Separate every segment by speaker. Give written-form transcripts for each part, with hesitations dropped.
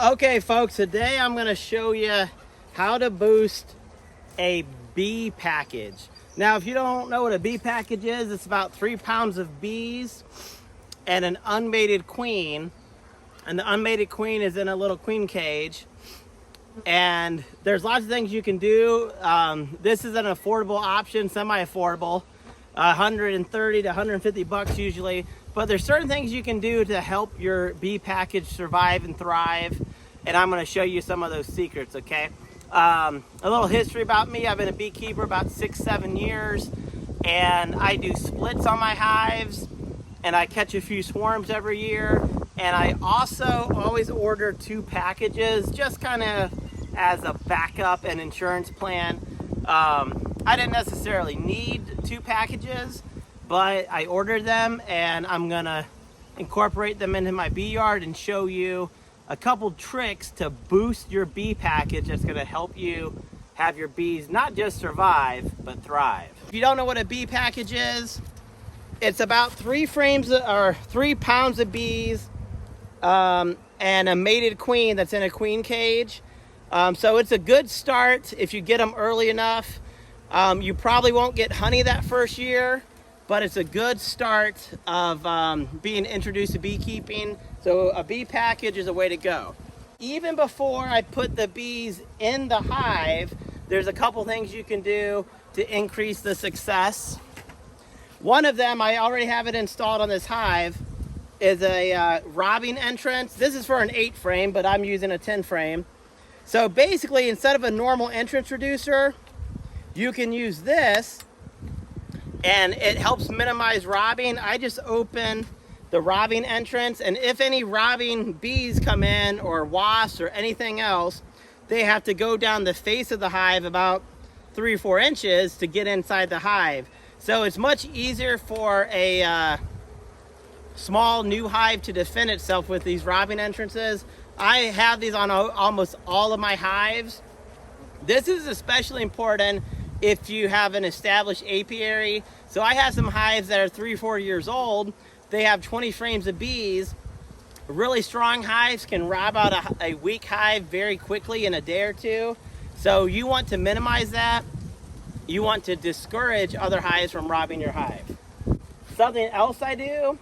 Speaker 1: Okay folks, today I'm going to show you how to boost a bee package. Now if you don't know what a bee package is, it's about 3 pounds of bees and an unmated queen. And the unmated queen is in a little queen cage. And there's lots of things you can do. This is an affordable option, semi-affordable, 130 to 150 bucks usually. But there's certain things you can do to help your bee package survive and thrive. And I'm going to show you some of those secrets, okay? A little history about me. I've been a beekeeper about 6-7 years. And I do splits on my hives. And I catch a few swarms every year. And I also always order 2 packages, just kind of as a backup and insurance plan. I didn't necessarily need 2 packages, but I ordered them, and I'm gonna incorporate them into my bee yard and show you a couple tricks to boost your bee package that's gonna help you have your bees not just survive, but thrive. If you don't know what a bee package is, it's about 3 pounds of bees, and a mated queen that's in a queen cage. So it's a good start if you get them early enough. You probably won't get honey that first year, but it's a good start of being introduced to beekeeping. So a bee package is a way to go. Even before I put the bees in the hive, there's a couple things you can do to increase the success. One of them, I already have it installed on this hive, is a robbing entrance. This is for an 8 frame, but I'm using a 10 frame. So basically, instead of a normal entrance reducer, you can use this, and it helps minimize robbing. I just open the robbing entrance, and if any robbing bees come in, or wasps, or anything else, they have to go down the face of the hive about 3 or 4 inches to get inside the hive. So it's much easier for a small new hive to defend itself with these robbing entrances. I have these on almost all of my hives. This is especially important if you have an established apiary. So I have some hives that are 3 or 4 years old. They have 20 frames of bees. Really strong hives can rob out a weak hive very quickly in a day or 2. So you want to minimize that. You want to discourage other hives from robbing your hive. Something else I do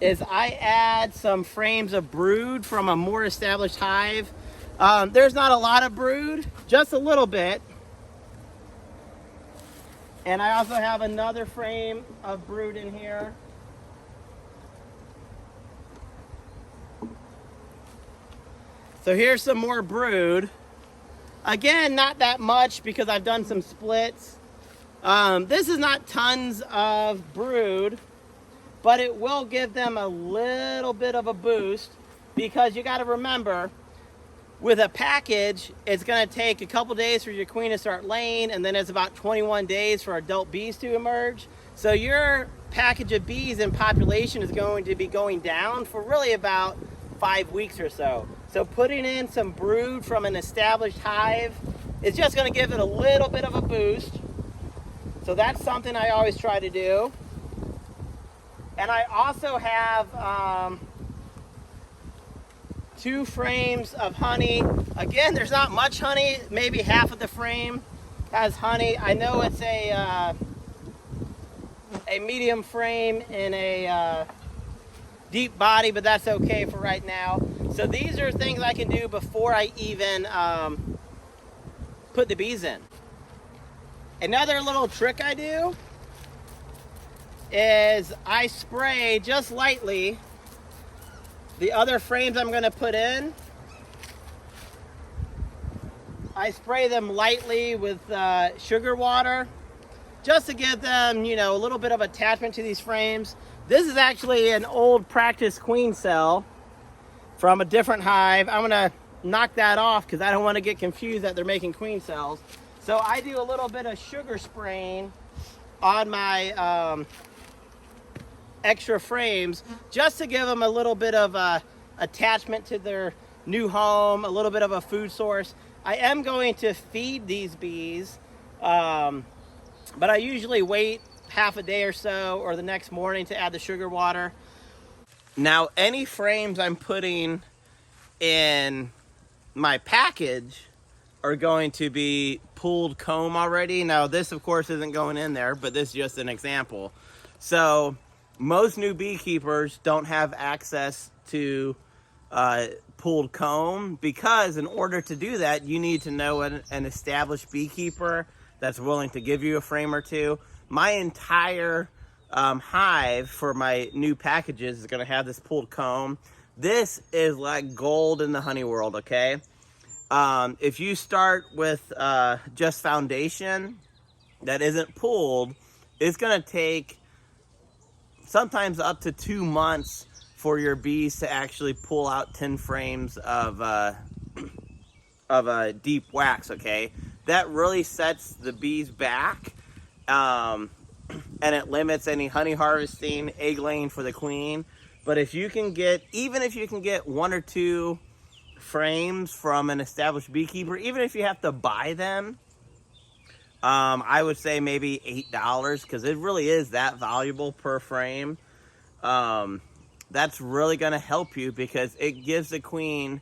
Speaker 1: is I add some frames of brood from a more established hive. There's not a lot of brood, just a little bit. And I also have another frame of brood in here. So here's some more brood. Again, not that much because I've done some splits. This is not tons of brood, but it will give them a little bit of a boost, because you got to remember, with a package, it's going to take a couple days for your queen to start laying, and then it's about 21 days for adult bees to emerge. So your package of bees in population is going to be going down for really about 5 weeks or so. So putting in some brood from an established hive is just going to give it a little bit of a boost. So that's something I always try to do. And I also have 2 frames of honey. Again, there's not much honey. Maybe half of the frame has honey. I know it's a medium frame in a deep body, but that's okay for right now. So these are things I can do before I even put the bees in. Another little trick I do is I spray just lightly the other frames I'm going to put in. I spray them lightly with sugar water, just to give them, a little bit of attachment to these frames. This is actually an old practice queen cell from a different hive. I'm going to knock that off because I don't want to get confused that they're making queen cells. So I do a little bit of sugar spraying on my extra frames, just to give them a little bit of attachment to their new home, a little bit of a food source. I am going to feed these bees, but I usually wait half a day or so, or the next morning, to add the sugar water. Now, any frames I'm putting in my package are going to be pulled comb already. Now this of course isn't going in there, but this is just an example. So most new beekeepers don't have access to pulled comb, because in order to do that you need to know an established beekeeper that's willing to give you a frame or two. My entire hive for my new packages is going to have this pulled comb. This is like gold in the honey world, okay? If you start with just foundation that isn't pulled, it's going to take sometimes up to 2 months for your bees to actually pull out 10 frames of deep wax, okay? That really sets the bees back, and it limits any honey harvesting, egg laying for the queen. But if you can get, even if you can get 1 or 2 frames from an established beekeeper, even if you have to buy them, I would say maybe $8, because it really is that valuable per frame. That's really going to help you, because it gives the queen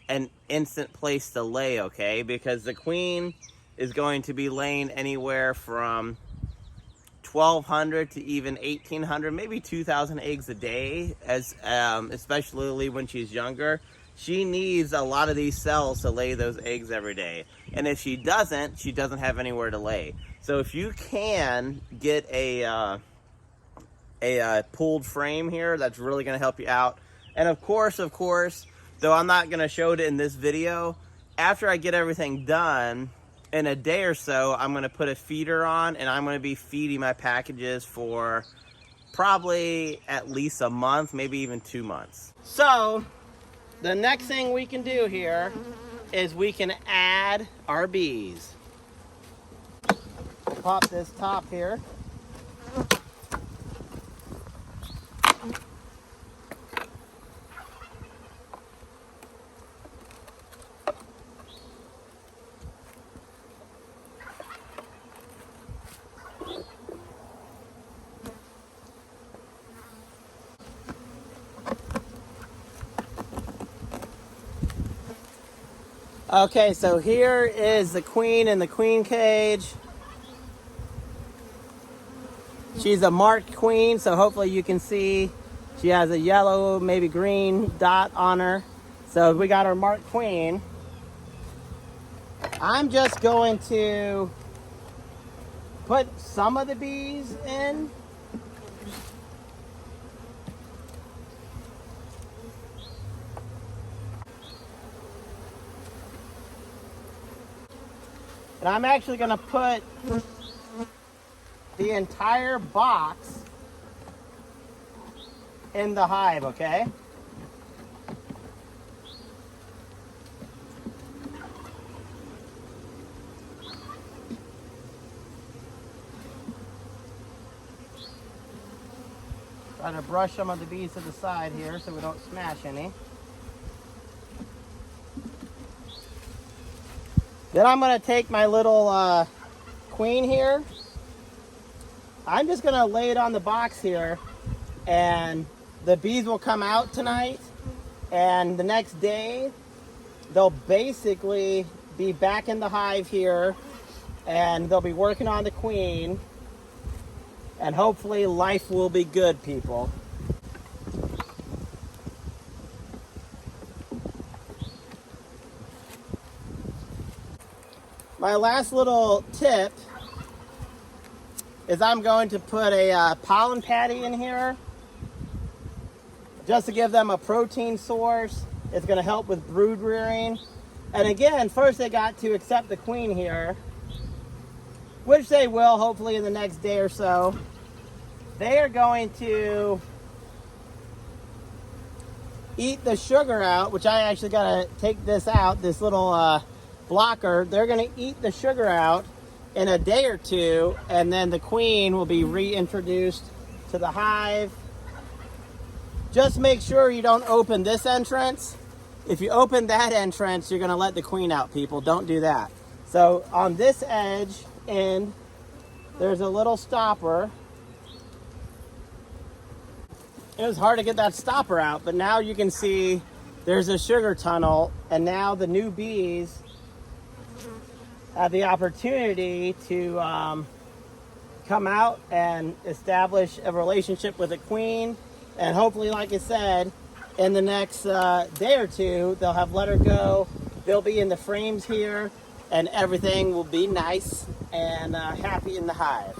Speaker 1: an instant place to lay, okay? Because the queen is going to be laying anywhere from 1,200 to even 1,800, maybe 2,000 eggs a day, as especially when she's younger. She needs a lot of these cells to lay those eggs every day. And if she doesn't have anywhere to lay. So if you can get a pulled frame here, that's really going to help you out. And of course, though I'm not going to show it in this video, after I get everything done, in a day or so, I'm going to put a feeder on, and I'm going to be feeding my packages for probably at least a month, maybe even 2 months. So the next thing we can do here is we can add our bees. Pop this top here. Okay, so here is the queen in the queen cage. She's a marked queen, so hopefully you can see she has a yellow, maybe green dot on her. So we got our marked queen. I'm just going to put some of the bees in. And I'm actually going to put the entire box in the hive, okay? Try to brush some of the bees to the side here so we don't smash any. Then I'm going to take my little queen here. I'm just going to lay it on the box here, and the bees will come out tonight, and the next day they'll basically be back in the hive here, and they'll be working on the queen, and hopefully life will be good, people. My last little tip is I'm going to put a pollen patty in here just to give them a protein source. It's going to help with brood rearing. And again, first they got to accept the queen here, which they will hopefully in the next day or so. They are going to eat the sugar out, which I actually got to take this out, this little blocker. They're going to eat the sugar out in a day or two, and then the queen will be reintroduced to the hive. Just make sure you don't open this entrance. If you open that entrance, you're going to let the queen out, people. Don't do that. So on this edge end, there's a little stopper. It was hard to get that stopper out, but now you can see there's a sugar tunnel, and now the new bees have the opportunity to come out and establish a relationship with a queen, and hopefully, like I said, in the next day or two, they'll have let her go. They'll be in the frames here, and everything will be nice and happy in the hive.